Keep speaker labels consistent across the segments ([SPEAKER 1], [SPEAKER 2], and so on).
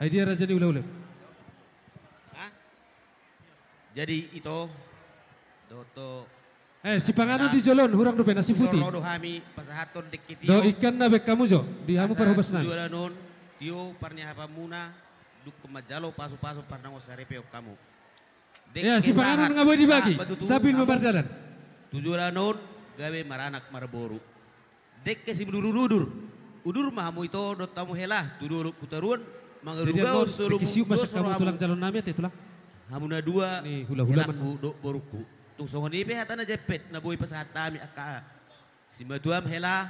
[SPEAKER 1] Ay dia raja ni ulah-ulah.
[SPEAKER 2] Hah? Jadi itu Doto
[SPEAKER 1] Si panganan di jolon hurang dope nasi putih.
[SPEAKER 2] Rodo hami pasahaton dikit
[SPEAKER 1] Do ikan na bek kamu jo di hamu parhubas na.
[SPEAKER 2] Juara non tio parnya hapa muna duk kemajalo pasu-pasu parnang osarepeo kamu.
[SPEAKER 1] Ya si panganan ngaboy dibagi sambil membardalan.
[SPEAKER 2] Tujuan non gawe maranak marboru. Dek kasi udur udur mahamu itu dot tamu helah tudur putaruan mangarugaw
[SPEAKER 1] suruh kisiup masak kamu tulang calon nami ate tulang.
[SPEAKER 2] Hamuna dua
[SPEAKER 1] nih hula-hula man
[SPEAKER 2] do boruku. Tung songon ibe hata na jepet na boy pasatami aka. Si matuam hela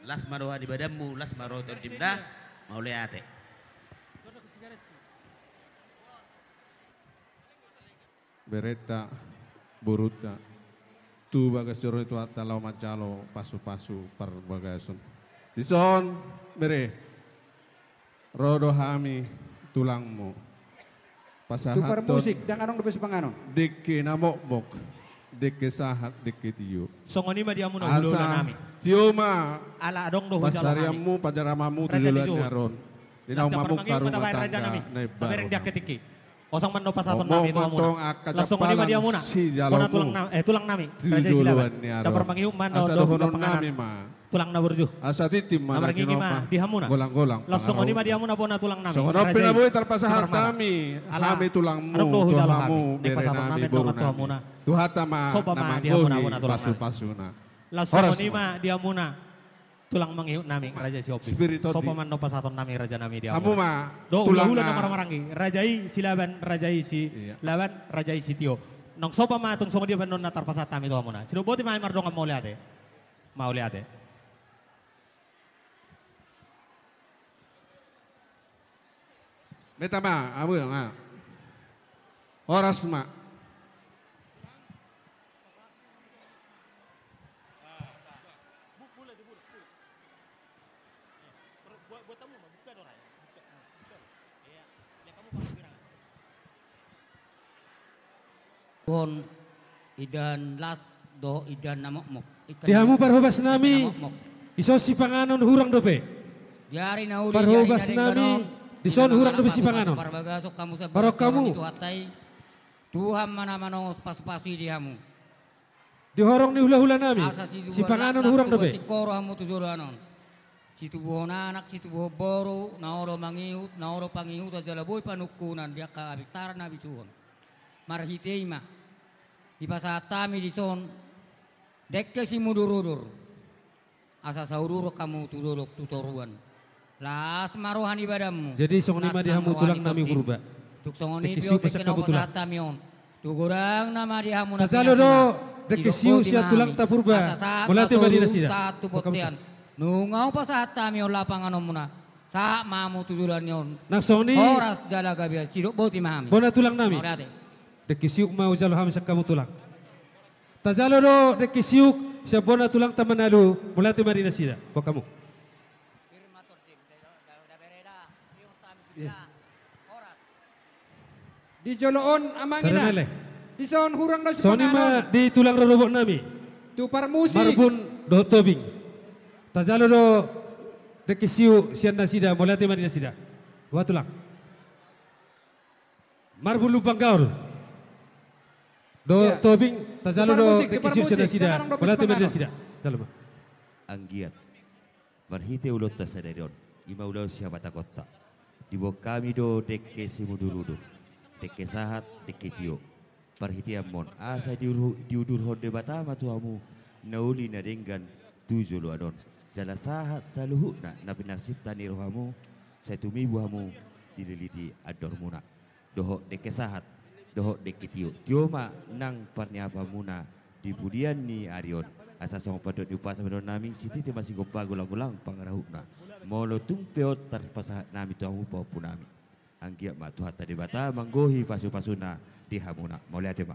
[SPEAKER 2] las maroha di badanmu las maroha terdimda mau leate.
[SPEAKER 3] Bereta buruta tu bagas joro itu atalau macalo pasu-pasu par bagason. Dison bere rodo hami tulangmu.
[SPEAKER 4] Tu par musik dan anong dupes panganon.
[SPEAKER 3] Deke namok deke sahat deke tiyo.
[SPEAKER 5] Songoni ma diamu na hulo na nami.
[SPEAKER 3] Tiyo ma
[SPEAKER 5] ala adong do hujalo
[SPEAKER 3] pasariamu pajaramamu tujulan nyaron. Dinaw mamuk karu matangga
[SPEAKER 5] na ibarong dia ketiki. Osang man no pasaton
[SPEAKER 3] Omong
[SPEAKER 5] nami itu amuna. Langsung ni ma diamu na.
[SPEAKER 3] Si
[SPEAKER 5] Pona tulang nami. Raja silaban. Capar mangiu man no do panganan. Tulang na burju.
[SPEAKER 3] Asa titim mana
[SPEAKER 5] kinoma dihamuna.
[SPEAKER 3] Golang-golang.
[SPEAKER 5] Langsung ni ma diamu na pona tulang nami.
[SPEAKER 3] Songono pinaboy tarpasahat kami. Kami tulangmu.
[SPEAKER 5] Anong do hujalo
[SPEAKER 3] Dohamu
[SPEAKER 5] kami. Ni pasaton nami do matomuna.
[SPEAKER 3] Tuhata ma namanggohi pasu-pasuna.
[SPEAKER 5] Langsung ni ma diamuna. Tulang manghiu nami raja si Opi. Sopo man no pasaton nami raja nami dia.
[SPEAKER 3] Kamu ma
[SPEAKER 5] do hula na maramarangi. Rajai silaban rajai si laban rajai si Tio. Nong sopo ma tung songo dia ban non natar pasat nami do amuna. Sino boti ma mardong mau liate. Mau liate.
[SPEAKER 3] Beta ma abu nga. Oras ma.
[SPEAKER 6] Pon idan las do idan namok.
[SPEAKER 1] Dihamu parhubas nami. Iso si panganon hurang dope.
[SPEAKER 6] Diari nauli
[SPEAKER 1] parhubas nami. Dison hurang dope si panganon. Barok kamu.
[SPEAKER 6] Tuhan mana manos pas-pasi dihamu.
[SPEAKER 1] Dihorong ni hula-hula nami. Si panganon hurang dope.
[SPEAKER 6] Si koro hamu tujuranon. Si tubuh anak, si tubuh boru, naoro mangiut, naoro pangiut, ajala boy panukunan dia ka abiktar na bisuhon. Marhitei ma. Di pasatami di son dekke si mudur-udur. Asa saururo kamu tuduruk tutoruan. Las marohan ibadamu.
[SPEAKER 1] Jadi songoni ma dihamu tulang nami hurba.
[SPEAKER 6] Tuk songoni bio dekke no pasatami on. Tugurang nama dihamu na.
[SPEAKER 1] Tasalo do dekke siu sia tulang ta purba. Mulate badina sida.
[SPEAKER 6] Satu botian. Nungau pasatami on lapangan omuna. Sa mamu tujuran yon.
[SPEAKER 1] Nang songoni.
[SPEAKER 6] Horas jala gabia sidok boti mahami.
[SPEAKER 1] Bona tulang nami. Deki siuk mau jalo ham kamu tulang. Tazalo do deki siuk siapona tulang tamanalu mulate marina sida. Bo kamu.
[SPEAKER 4] Di joloon amangina. Di son hurang daw si
[SPEAKER 1] Soni ma di tulang robok nami.
[SPEAKER 4] Tu par musik.
[SPEAKER 1] Marbun do tobing. Tazalo do deki siuk sianda sida mulate marina sida. Dua tulang. Marbun lubang gaul. Do tobing tazalo do dekisiu sida balate medina sida dalma
[SPEAKER 7] anggiat marhite ulot tasadarion ima ulau siapa takota di bawah kami do dekke simudurudu dekke sahat dekke tio marhite amon asa diudur honde batama tuamu nauli na denggan tujulu adon jala sahat saluhuna na pinarsita ni rohamu setumi buhamu dililiti adormuna doho dekke sahat doho dekitio tioma nang parniapa muna di budian ni Arion asa song padot upas sampai nami siti te masih gopa gulang-gulang pangarahuna molo tumpeot tarpasahat nami tuamu paupunami anggiat ma tuhat tadi bata manggohi pasu-pasuna di hamuna mau lihat ma